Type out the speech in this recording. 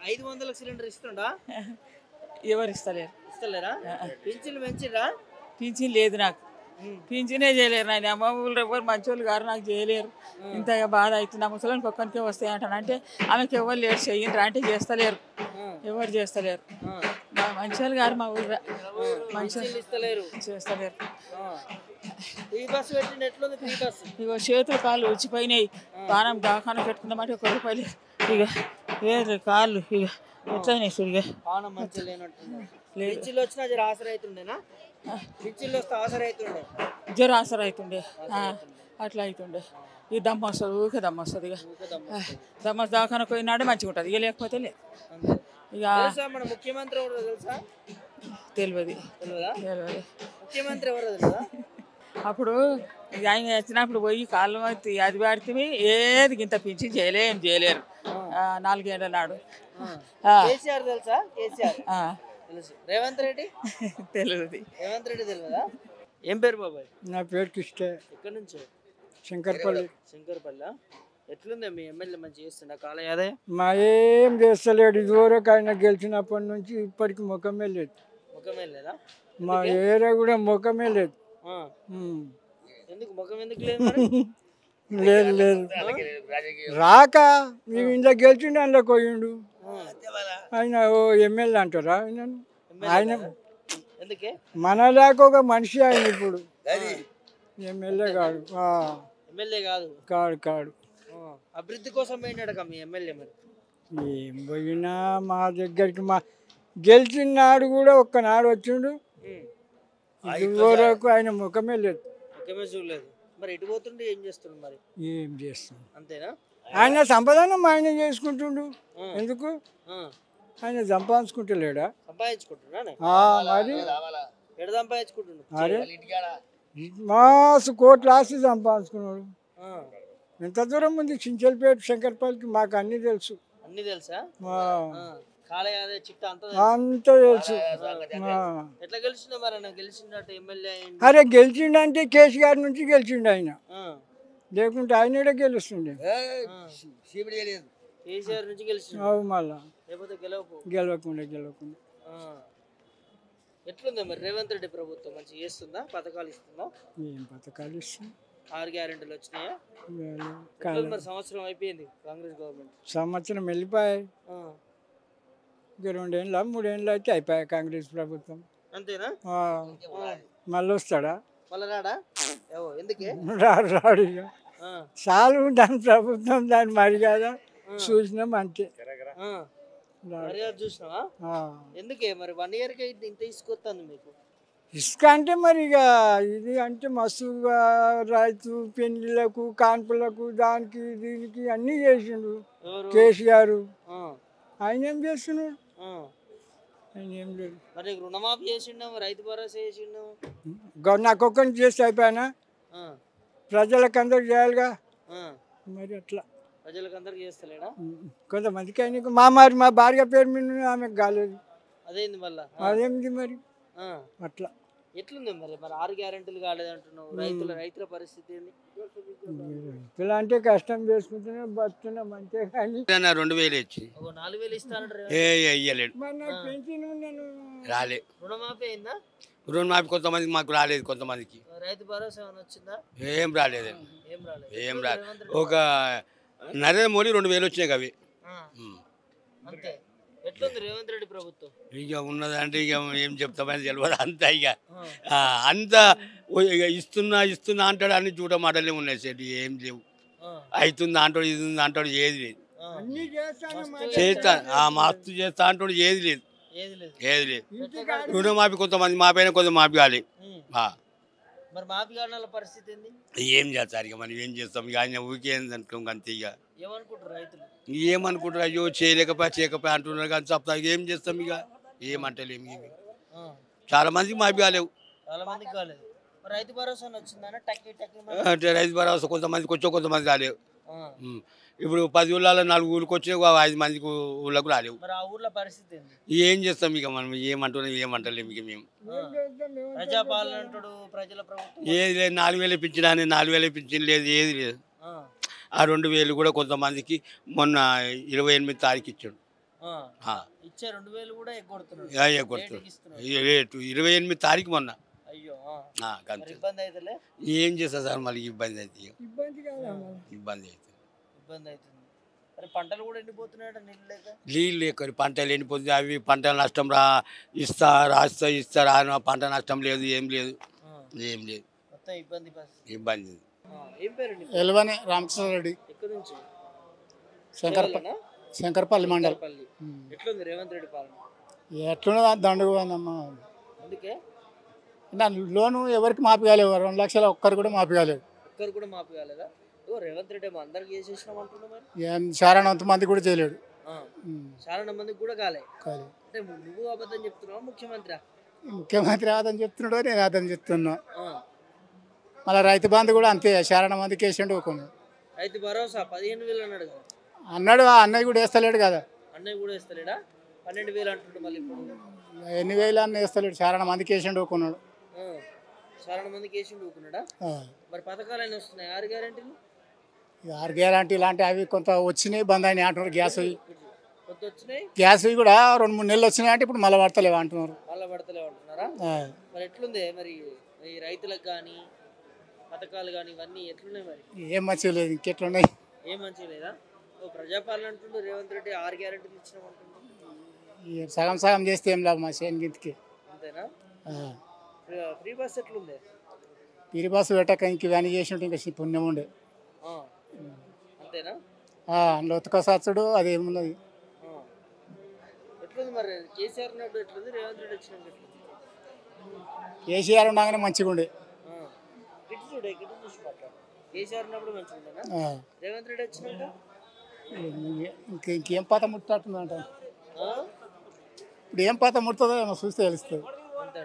500 cylinder ఇస్తుండా? ఎవరు ఇస్తలేరు. ఇస్తలేరా? పింఛన్లు పెంచిరా? పింఛన్ లేదు నాకు. పింఛనే చేయలేరు నాయన. మా ఊళ్ళో ఎవరు మంచోళ్ళు గారు నాకు చేయలేరు. ఇంతగా బాధ అవుతుంది. ఆ ముసలానికి ఒక్కరికే వస్తాయి అంటాను. అంటే ఆమెకి ఎవరు లేరు చెయ్యండి అంటే చేస్తలేరు. ఎవరు చేస్తలేరు. మంచోళ్ళు గారు మా ఊళ్ళో మంచి ఇస్తలేరు, చేస్తలేరు. ఫ్రీ బస్ పెట్టిండు. ఎట్లుంది ఫ్రీ బస్? ఇగో చేతులు కాళ్ళు ఉచ్చిపోయినాయి. పానం దాకాన పెట్టుకుందామంటే 1 రూపాయలు. ఇక వేరు కాళ్ళు ఇక ఎట్లయినాయి చూడు. ఇక పానం మంచిగా లేనట్టుంది. పింఛన్లు వచ్చినా జర ఆసర అవుతుండేనా? పింఛన్లు వస్తే ఆసర అవుతుండే, జ్వర ఆసర అవుతుండే. అట్లా అవుతుండే. ఈ దమ్మ వస్తుంది, ఊరికే దమ్మ వస్తుంది. ఇక దమ్మ దాకాన పోయినాడే మంచిగా ఉంటుంది. ఇక లేకపోతే లేదు. ఇక మన ముఖ్యమంత్రి ఎవరో తెలుసా? తెలియదు. తెలియదా? ముఖ్యమంత్రి ఎవరో తెలుసా? అప్పుడు ఆయన వచ్చినప్పుడు పోయి కాళ్ళు అది పడితే ఏది ఇంత పింఛన్ చేయలేరు. 4 ఏళ్ళ నాడు. కేసీఆర్ తెలుసా? కేసీఆర్ తెలుసు. రేవంత్ రెడ్డి తెలియదు. రేవంత్ రెడ్డి తెలియదా? ఏం పేరు బాబాయ్? నా పేరు కిష్ట. ఎక్కడి నుంచి? శంకర్పల్లి. శంకర్పల్లి. ఎట్లుంది మీ ఎమ్మెల్యే మంచి చేస్తుండ కాల యాదయ్య? మా ఏం చేస్తలేడు. ఇదివరకు ఆయన గెలిచినప్పటి నుంచి ఇప్పటికి ముఖమే లేదు. ముఖమే లేదా? మా ఏరియా కూడా ముఖమే లేదు. ఎందుకు ముఖం ఎందుకు లేదు మరి? లేదు లేదు రాక మేము ఇంట్లో గెలిచిండు, అందులో పోయిండు. ఆయన ఓ ఎమ్మెల్యే అంటారా ఆయన? ఎందుకే మన లేక ఒక మనిషి ఆయన ఇప్పుడు ఎమ్మెల్యే కాడు. ఎమ్మెల్యే కాదు కాడు కాడు. అభివృద్ధి కోసం పోయినాడు మీ ఎమ్మెల్యే. మరి ఏం పోయినా మా దగ్గరికి మా గెలిచినాడు కూడా ఒక్కనాడు వచ్చిండు. ఇదివరకు ఆయన ముఖమే లేదు. ముఖమే చూడలేదు. మరి ఎటు పోతుండే ఏం చేస్తుండు? మరి ఏం చేస్తాం? అంతేనా? ఆయన సంపాదన ఆయన చేసుకుంటుండు. ఎందుకు ఆయన సంపాదించుకుంటలేడా? సంపాదించుకుంటున్నా మరి ఎడ సంపాదించుకుంటుండు? అరే మాసు కోట్ల ఆస్తి సంపాదించుకున్నాడు. ఎంత దూరం ఉంది చించల్పేట శంకర్పల్లికి? మాకు అన్ని తెలుసు. అన్ని తెలుసా? అంత తెలుసు. ఎట్లా గెలిచిందో మరి? గెలిచిండట ఎమ్మెల్యే. అరే గెలిచిండంటే కేసీఆర్ నుంచి గెలిచిండు ఆయన. లేకుంటే ఆయన గెలుస్తుండే. కేసీఆర్ నుంచి గెలిచిండు. మళ్ళా లేకపోతే గెలవకుండా. ఎట్లుంది మరి రేవంత్ రెడ్డి ప్రభుత్వం మంచిగా చేస్తుందా? పథకాలు ఇస్తుందా? ఏం పథకాలు ఇస్తుంది? 6 గ్యారెంటీలు వచ్చినాయా? మరి సంవత్సరం అయిపోయింది కాంగ్రెస్ గవర్నమెంట్. సంవత్సరం వెళ్ళిపోయాయి. ఇక 2 ఏళ్ళు 3 ఏళ్ళు అయితే అయిపోయాయి కాంగ్రెస్ ప్రభుత్వం. అంతేనా? మళ్ళీ వస్తాడా? మళ్ళీ రాడా? ఎందుకే రాడు. ఇక చాలు దాని ప్రభుత్వం, దాని మర్యాద చూసినాం అంతే. చూసినావా? ఎందుకే మరి 1 ఇయర్కి ఇంత తీసుకొస్తుంది మీకు? ఇసుక అంటే మరి ఇక ఇది అంటే మస్తుగా రైతు పెళ్లిలకు కాన్పులకు దానికి దీనికి అన్నీ చేసిండు కేసీఆర్. ఆయన ఏం చేస్తున్నాడు? ఆయన ఏం లేదు. మరి రుణమాఫీ చేసిండు, రైతు భరోసా చేసిండు. నాకు ఒక్కరిని చేస్తే అయిపోయానా? ప్రజలకు అందరికి చేయాలిగా. మరి అట్లా ప్రజలకు అందరికి చేస్తలేడా? కొంతమందికి ఆయనకు మా భార్య పేరు మీద ఆమెకు కాలేదు. అదేంది మళ్ళా? అదేంది మరి అట్లా. ఎట్లుంది మరి? 6 గ్యారెంటీలు కాలేదు అంటున్నావు. రైతుల పరిస్థితి ఏంది? రైతులు అంటే కష్టం చేసుకుంటూనే బతున్నాం అంతే. కానీ 2000 ఇచ్చి 4000 ఇస్తానంటారు. రాలే. రుణమాఫీ అయిందా? రుణమాఫీ కొంతమందికి మాకు రాలేదు. కొంతమందికి రైతు భరోసా ఏమైనా వచ్చిందా? ఏం రాలేదు. ఒక నరేంద్ర మోడీ 2000 వచ్చినాయి అవి. అంతే. ఎట్లుంది రేవంత్ రెడ్డి ప్రభుత్వం? ఇక ఉన్నదంటే ఇక ఏం చెప్తామని తెలియదు. అంతా ఇక అంత ఇస్తున్నా అంటాడు. అన్ని చూడ మాటలే ఉన్నాయి సార్. ఏం లేవు. అవుతుంది అంటాడు, ఇది ఉంది అంటాడు, ఏది లేదు. చేస్తా మస్తు చేస్తా అంటాడు, ఏది లేదు. రుణమాఫీ కొంతమంది మాపైన కొంత మాఫీ కాలే. మరి మాఫీ కావాల పరిస్థితి ఏంది? ఏం చేస్తారు ఇక మనం ఏం చేస్తాం? ఇక ఆయన ఊరికే అనుకోం అంతే. ఇక ఏమనుకుంటారు రైతులు? ఏమనుకుంటారు? అయ్యో చేయలేకపోయా అంటున్నారు కానీ చెప్తా. ఏం చేస్తాం? ఇక ఏమంటలేము. ఇవి చాలా మందికి మాఫీ కాలేవు. చాలా మందికి కాలేదు. రైతు భరోసా వచ్చిందా? అంటే రైతు భరోసా కొంతమందికి వచ్చో కొంతమంది రాలేవు. ఇప్పుడు 10 ఊళ్ళలో 4 ఊళ్ళకి వచ్చే 5 మందికి ఊళ్ళకు రాలేవు. ఏం చేస్తాం? ఇక మనం ఏమంటున్నాం? ఏమంటలేము. ఇక మేము ఏది లేదు. 4000 పింఛన్ అని 4000 పింఛన్ లేదు, ఏది లేదు. ఆ 2000 కూడా కొంతమందికి మొన్న 28 తారీఖు ఇచ్చాడు. ఇచ్చే 2000 కూడా ఎగ్గొడుతున్నాడు. రేటు 28 తారీఖు మొన్న. అయ్యో అంతే. ఇబ్బంది అవుతుందిలే. ఏం చేస్తా సార్ మళ్ళీ ఇబ్బంది అయితే ఇబ్బంది కాదా ఇబ్బంది అవుతుంది. ఇబ్బంది అవుతుంది. మరి పంటలు కూడా ఎండిపోతున్నాయట నీళ్ళు లేక. నీళ్ళు లేక పంటలు ఎండిపోతుంది. అవి పంటల నష్టం రాస్తా పంట నష్టం లేదు, ఏం లేదు. మొత్తం ఇబ్బంది ఇబ్బంది. ఏం పేరు? ఎల్వని రామకృష్ణారెడ్డి. ఎక్కడి నుంచి? శంకరపల్లి మండలం. ఎట్లుంది రేవంత్ రెడ్డి పాలన? ఎట్లున్నదా దండుగా అందుకే లోను ఎవరికి మాపి కాలేవు. 2 లక్షలు ఒక్కరు కూడా మాపి కాలేవు. ఒక్కరు కూడా మాపి కాలేదా? రేవంత్ రెడ్డి ఏమో అందరికి చేసేసినాం అంటున్నా. మరి చారానంత మంది కూడా చేయలేడు. చాలా మందికి కూడా కాలే. అంటే నువ్వు అబద్ధం చెప్తున్నావు ముఖ్యమంత్రి? ముఖ్యమంత్రి అదని చెప్తున్నాడు, నేను అదని చెప్తున్నా. మళ్ళీ రైతు బంధు కూడా అంతే, చారణ మందికి వేసిండు. రైతు భరోసా 15,000 అన్నాడు కదా. అన్నాడు, అన్నయ్య కూడా వేస్తలేడు కదా. అన్నయ్య కూడా వేస్తలేడా? 12,000 అంటుండు మళ్ళీ ఇప్పుడు. ఎన్ని వేలు అన్న వేస్తలేడు, చారణ మందికి వేసిండు ఊకున్నాడు. చాలా మందికి వేసిండు ఊకున్నాడా? మరి పథకాలు అన్నీ వస్తున్నాయి? 6 గ్యారెంటీలు 6 గ్యారెంటీ ఇలాంటి అవి కొంత వచ్చినాయి, బంద్ అయినాయి అంటున్నారు. గ్యాస్ కొంత వచ్చినాయి, గ్యాస్ కూడా 2-3 నెలలు వచ్చినాయి అంటే ఇప్పుడు మళ్ళీ పడతలేవు అంటున్నారు. మళ్ళీ పడతలేవు అంటున్నారా? మరి ఎట్లుంది మరి ఈ రైతులకు కానీ పథకాలు కానీ ఇవన్నీ ఎట్లున్నాయి? మరి ఏం మంచిగా లేదు, ఇంకెట్లున్నాయి? ఏం మంచిగా లేదా? ప్రజాపాలన అంటుండు రేవంత్ రెడ్డి 6 గ్యారెంటీలు ఇచ్చినామంటుండు. సగం సగం చేస్తే ఏం లాభం మా చేనుకి? అంతేనా? ఫ్రీ బస్ ఎట్లుంది? ఫ్రీ బస్సు పెట్టక ఇంక ఇవన్నీ చేసినట్టు ఇంకా పుణ్యం ఉండే. అంతేనా? అందులో ఉతకసచ్చుడు అది ఏమున్నది. ఎట్లుంది మరి కేసీఆర్ ఉన్నప్పుడు ఎట్లుంది, రేవంత్ రెడ్డి వచ్చినాక ఎట్లుంది? కేసీఆర్ ఉండగానే మంచిగా ఉండే. ఇటు చూడు, ఇక్కడ చూసి మాట్లాడు. కేసీఆర్ ఉన్నప్పుడు మంచిగా ఉండేనా? రేవంత్ రెడ్డి వచ్చినాక ఇంకేం పాత ముట్టట్టుందంట. ఇప్పుడు ఏం పాత ముడుతుందో ఏమో చూస్తే తెలుస్తుంది. అంతే.